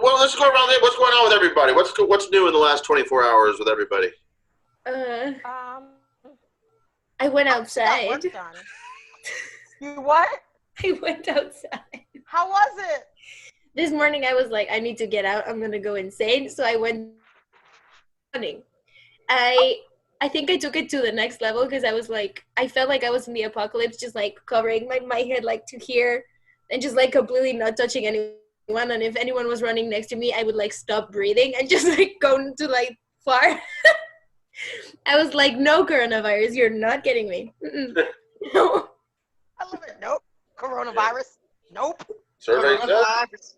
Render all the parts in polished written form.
well, let's go around there. What's going on with everybody? What's new in the last 24 hours with everybody? Uh, Um, I went I just got work outside. done. You what? I went outside. How was it? This morning I was like, I need to get out. I'm gonna go insane. So I went running. I think I took it to the next level because I was like, I felt like I was in the apocalypse, just like covering my head like to here and just like completely not touching anyone. And if anyone was running next to me, I would like stop breathing and just like go to like far. I was like, no coronavirus, you're not getting me. No. I love it. Nope. Coronavirus. Nope. Survey said. Coronavirus.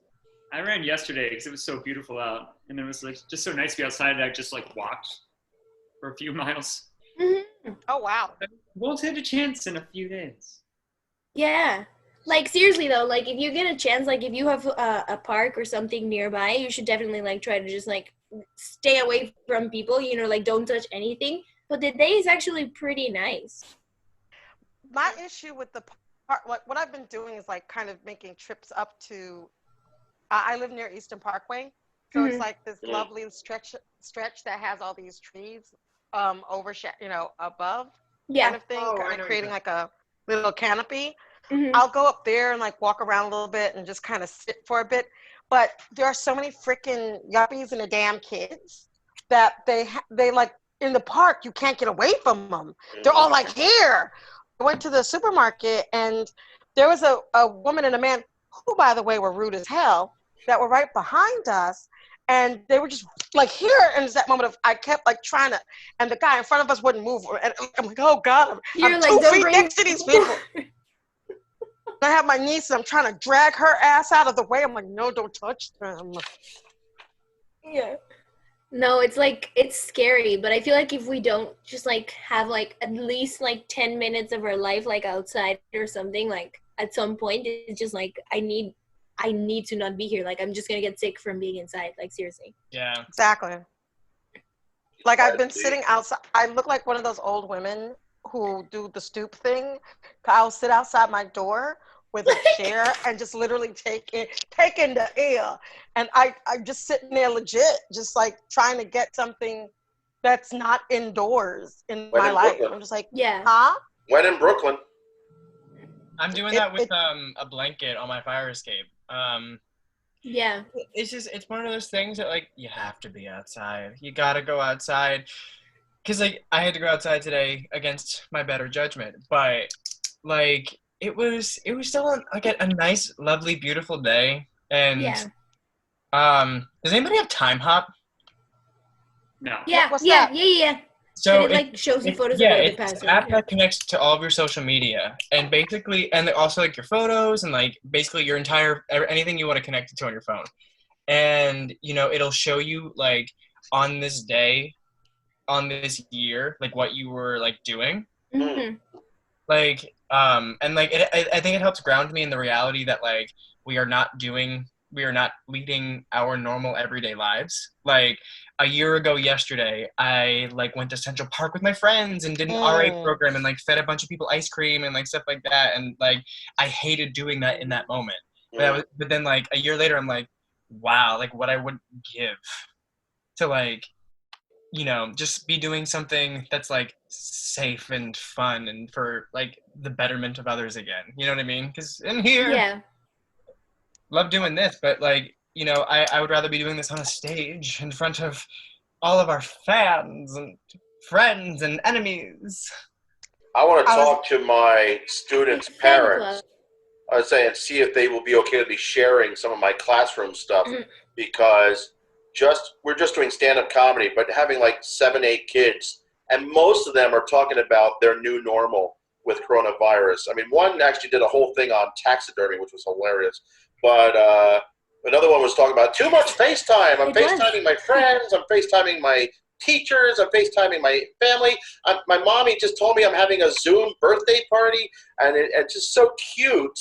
I ran yesterday because it was so beautiful out, and it was like just so nice to be outside. I just like walked for a few miles. Mm-hmm. Oh wow. I won't have a chance in a few days. Yeah. Like seriously though, like if you get a chance, like if you have a park or something nearby, you should definitely like try to just like stay away from people, you know, like don't touch anything. But the day is actually pretty nice. My issue with the park, what I've been doing is like kind of making trips up to. I live near Eastern Parkway, so it's like this lovely stretch that has all these trees, above, kind of thing, kind of creating like a little canopy. Mm-hmm. I'll go up there and like walk around a little bit and just kind of sit for a bit. But there are so many freaking yuppies and the damn kids that they like in the park, you can't get away from them. They're all like here. I went to the supermarket and there was a woman and a man who, by the way, were rude as hell that were right behind us. And they were just like here. And it's that moment of I kept like trying to, and the guy in front of us wouldn't move. And I'm like, oh God, I'm like, 2 feet next to these people. I have my niece and I'm trying to drag her ass out of the way. I'm like, no, don't touch them. Yeah. No, it's like, it's scary, but I feel like if we don't just like have like at least like 10 minutes of our life like outside or something, like at some point it's just like I need to not be here. Like I'm just gonna get sick from being inside. Like seriously. Yeah. Exactly. Like I've been sitting outside. I look like one of those old women who do the stoop thing. I'll sit outside my door with a chair and just literally take in the air. And I'm just sitting there legit, just like trying to get something that's not indoors in my life. I'm just like, yeah. Huh? When in Brooklyn. I'm doing that with a blanket on my fire escape. Yeah. It's one of those things that like you have to be outside. You gotta go outside. Cause like I had to go outside today against my better judgment, but like it was still like a nice, lovely, beautiful day. And does anybody have Time Hop? No. Yeah. What's Yeah. that? Yeah. So and it like shows you photos yeah, of the it's past. an app that connects to all of your social media and basically, and also like your photos and like basically your entire anything you want to connect it to on your phone. And you know, it'll show you like on this day, on this year, like what you were like doing. Mm-hmm. Like and like I think it helps ground me in the reality that like we are not leading our normal everyday lives. Like a year ago yesterday, I like went to Central Park with my friends and did an RA program and like fed a bunch of people ice cream and like stuff like that. And like I hated doing that in that moment. But then like a year later, I'm like, wow, like what I would give to like, you know, just be doing something that's like safe and fun and for like the betterment of others again. You know what I mean? Because in here, love doing this, but like, you know, I would rather be doing this on a stage in front of all of our fans and friends and enemies. I want to talk to my students' parents. I was saying, see if they will be okay to be sharing some of my classroom stuff because we're just doing stand-up comedy, but having like 7, 8 kids, and most of them are talking about their new normal with coronavirus. I mean, one actually did a whole thing on taxidermy, which was hilarious. But another one was talking about too much FaceTime. I'm FaceTiming my friends. I'm FaceTiming my teachers. I'm FaceTiming my family. My mommy just told me I'm having a Zoom birthday party, and it's just so cute.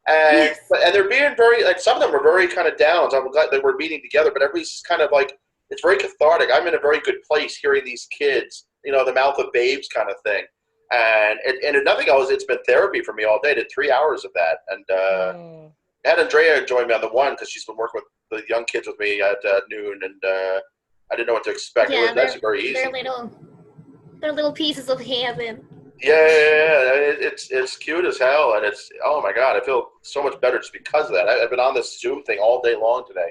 And they're being very, like, some of them were very kind of down. So I'm glad that we're meeting together, but everybody's kind of like, it's very cathartic. I'm in a very good place hearing these kids, you know, the mouth of babes kind of thing. And nothing else, it's been therapy for me all day. I did 3 hours of that. And had Andrea join me on the one because she's been working with the young kids with me at noon, and I didn't know what to expect. It was actually very easy. They're little pieces of heaven. Yeah. It's cute as hell, and it's, oh my god, I feel so much better just because of that. I've been on this Zoom thing all day long today,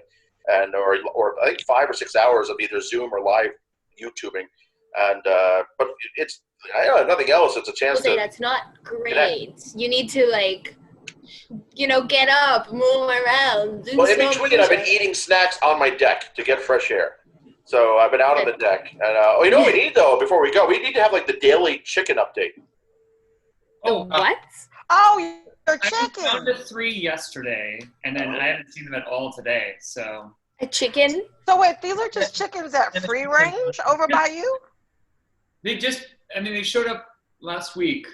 and or I think 5 or 6 hours of either Zoom or live YouTubing, and but it's, I don't know, nothing else. It's a chance to. That's not great. Connect. You need to get up, move around. Well, in between, I've been eating snacks on my deck to get fresh air. So I've been out on the deck, and you know what we need though before we go? We need to have like the daily chicken update. Oh, what? Oh, your I chicken. found the 3 yesterday, and then I haven't seen them at all today. So A chicken? So wait, these are just chickens at free range over by you? they showed up last week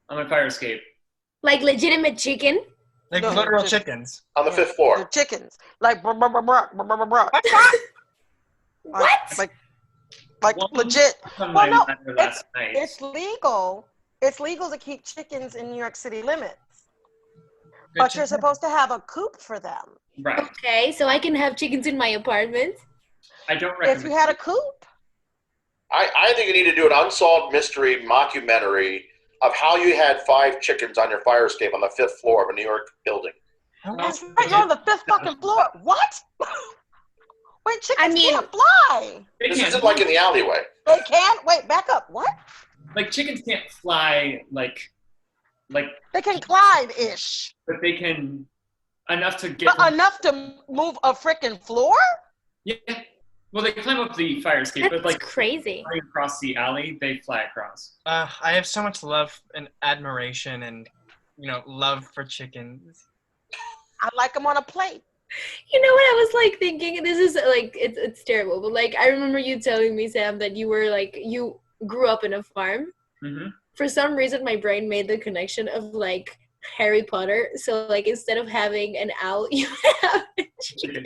on my fire escape. Like legitimate chicken? Like No, literal just- chickens. On the Yeah, 5th floor. They're chickens. Like, bruh, bruh, bruh, bruh, bruh, bruh, bruh. What? Like One legit. on Well, my no, ladder last night. It's legal. It's legal to keep chickens in New York City limits. But you're supposed to have a coop for them. Right. Okay, so I can have chickens in my apartment. I don't recommend. If you had a coop. I think you need to do an unsolved mystery mockumentary of how you had 5 chickens on your fire escape on the 5th floor of a New York building. That's right, you're on the 5th fucking floor. What? Wait, chickens can't fly. They This can't. isn't like in the alleyway. They can't? Wait, back up. What? Like chickens can't fly like They can glide-ish. but they can enough to get But enough to move a freaking floor? yeah. Well, they climb up the fire escape, That's but like crazy. flying across the alley, they fly across. I have so much love and admiration and, love for chickens. I like them on a plate. You know what I was like thinking? This is like it's terrible, but like I remember you telling me, Sam, that you were like you grew up in a farm. Mm-hmm. For some reason, my brain made the connection of like Harry Potter. So like instead of having an owl, you have a chicken.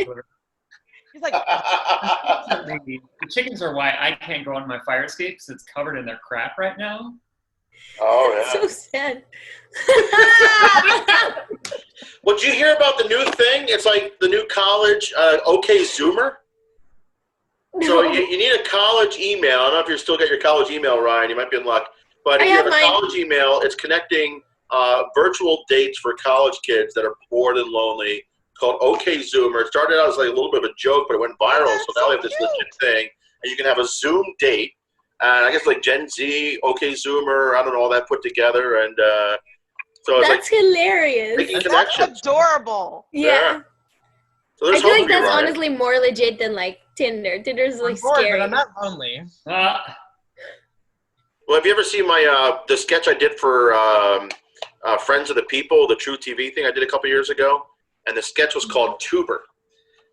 He's like, The chickens are why I can't go on my fire escape because it's covered in their crap right now. Oh, yeah. So sad. Well, did you hear about the new thing? It's like the new college OK Zoomer. No. So you need a college email. I don't know if you still get your college email, Ryan. You might be in luck. But if you have a college email, it's connecting virtual dates for college kids that are bored and lonely. It's called OK Zoomer. It started out as like a little bit of a joke, but it went viral. So now they have this legit thing. And you can have a Zoom date. And I guess like Gen Z, OK Zoomer, I don't know, all that put together. And so it's That's like hilarious. making that's connections. adorable. Yeah. So I there's feel hope like for you, that's Ryan. honestly more legit than like Tinder. Tinder's like I'm bored, scary. but I'm not lonely. Well, have you ever seen my the sketch I did for Friends of the People, the True TV thing I did a couple years ago? And the sketch was called Tuber.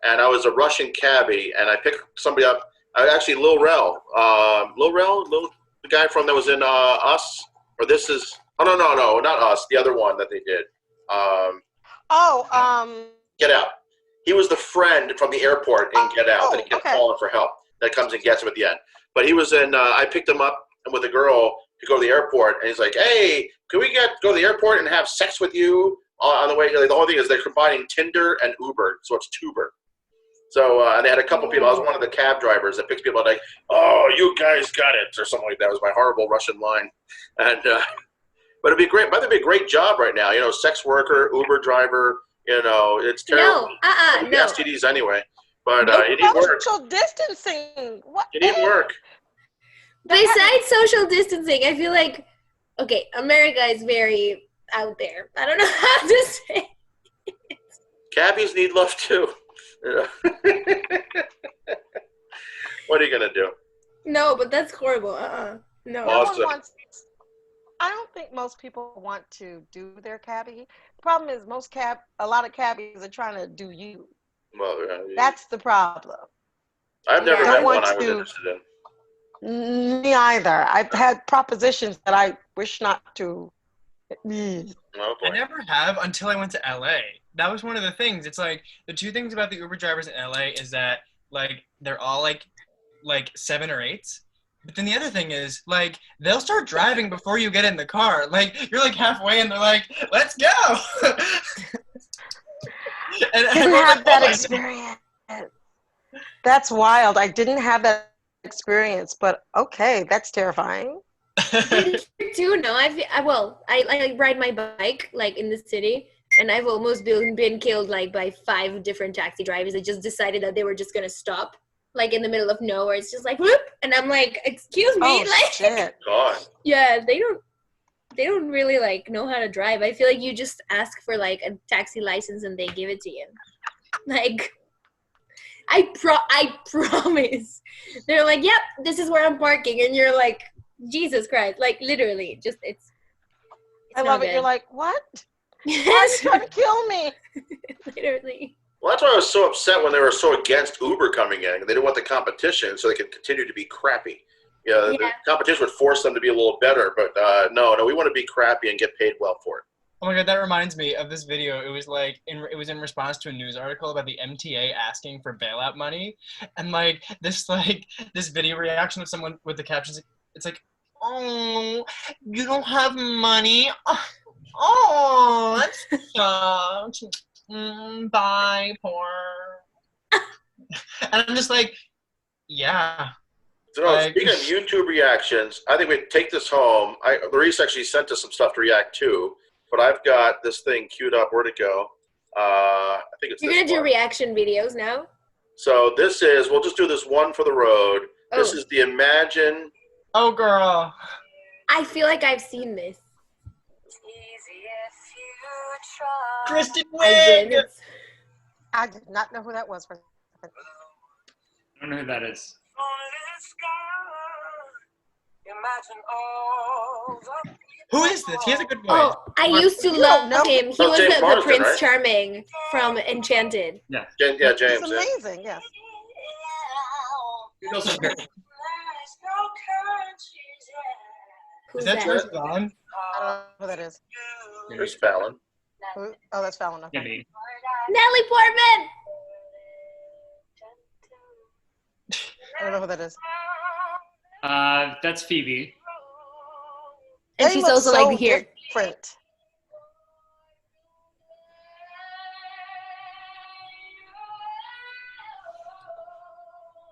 And I was a Russian cabbie, and I picked somebody up. Actually, Lil Rel, the guy from that was in Us, or This Is. Oh no, not Us. The other one that they did. Get Out. He was the friend from the airport in Get Out that he kept calling for help. That comes and gets him at the end. But he was in. I picked him up with a girl to go to the airport, and he's like, "Hey, can we go to the airport and have sex with you on the way?" Like, the whole thing is they're combining Tinder and Uber, so it's Tuber. So and they had a couple people. I was one of the cab drivers that picks people up like, "Oh, you guys got it," or something like that. It was my horrible Russian line, and but it'd be great. Might be a great job right now. Sex worker, Uber driver. It's terrible. No. STDs anyway, but you need work. Social distancing. What? You need work. Besides social distancing, I feel like America is very out there. I don't know how to say. Cabbies need love too. What are you gonna do? No, but that's horrible. No. Awesome. I don't think most people want to do their cabbie. The problem is a lot of cabbies are trying to do you. Well, That's the problem. I've never Don't met one want I was to- interested in. Me either. I've had propositions that I wish not to. Oh I boy. never have until I went to LA. That was one of the things. It's like the two things about the Uber drivers in LA is that like they're all like 7 or 8s. But then the other thing is like they'll start driving before you get in the car. Like you're like halfway and they're like, "Let's go." and Didn't we're have like, that "Oh my experience. That's wild. I didn't have that experience, but okay, that's terrifying. But here too, no, I ride my bike like in the city, and I've almost been killed like by 5 different taxi drivers that just decided that they were just gonna stop like in the middle of nowhere. It's just like whoop, and I'm like, excuse me, Oh like shit! God. yeah, they don't really like know how to drive. I feel like you just ask for like a taxi license and they give it to you. Like I promise. They're like, yep, this is where I'm parking, and you're like, Jesus Christ, like literally, just it's I not love it. good. You're like, what? Why are you Yes, trying to kill me? literally. Well, that's why I was so upset when they were so against Uber coming in. They didn't want the competition, so they could continue to be crappy. Yeah, the Yeah. competition would force them to be a little better, but no, we want to be crappy and get paid well for it. Oh my god, that reminds me of this video. It was like it was in response to a news article about the MTA asking for bailout money, and this video reaction of someone with the captions. It's like, oh, you don't have money. Oh, that sucks. Bye, poor. And I'm just like, yeah. So no, speaking of YouTube reactions, I think we take this home. Larice actually sent us some stuff to react to, but I've got this thing queued up. Where'd it go? I think it's You're this gonna do one. reaction videos now? So this is, we'll just do this one for the road. Oh. This is the Imagine. Oh, girl. I feel like I've seen this. Kristen I Wiig. did. I did not know who that was. For I don't know who that is. Who is this? He has a good voice. Oh, I used to You love don't know. him. He Oh, was James the Marsden, Prince right? Charming from Enchanted. Yeah, It's James. Yeah. amazing. Yes. He's also very, Who's Is that that? George Vaughn? I don't know who that is. There's Fallon. Who? Oh, that's Fallon. yeah, Okay. me. Natalie Portman. I don't know who that is. That's Phoebe. And They she's look also so like here. different.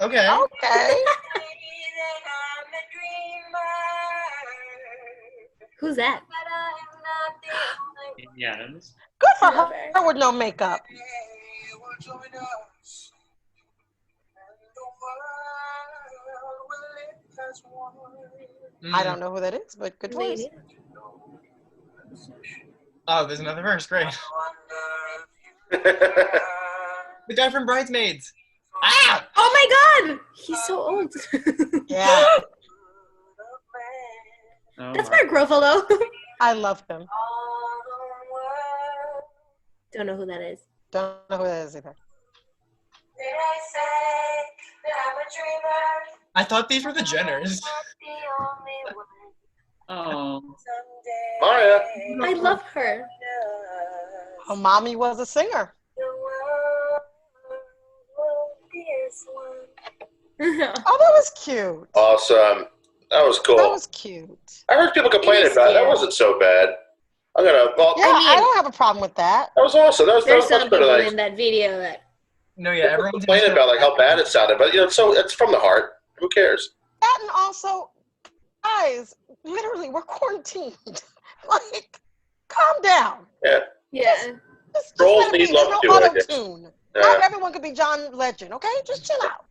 Okay. Okay. Who's that? Amy Adams. Good for I love her with no makeup. I don't know who that is, but good choice. Maybe. Oh, there's another verse. Great. The guy from Bridesmaids. Ah! Oh my God! He's so old. Yeah, Oh, That's my. Mark Ruffalo. I love him. Don't know who that is. Don't know who that is either. I thought these were the Jenners. Oh. Maya. I love her. Her mommy was a singer. Oh, that was cute. Awesome. That was cool. That was cute. I heard people complaining is about it. That cute. wasn't so bad. I'm gonna. Well, Yeah, I mean- I don't have a problem with that. that was awesome. That was There's some much better people than I in that video that No, yeah, everyone's complaining about, like how bad it sounded. But it's from the heart. Who cares? That and also, guys, literally, we're quarantined. Like, calm down. Yeah. Just Trolls let it need be. There's love no too, I guess. auto-tune. Yeah. Not everyone could be John Legend, okay? Just chill out.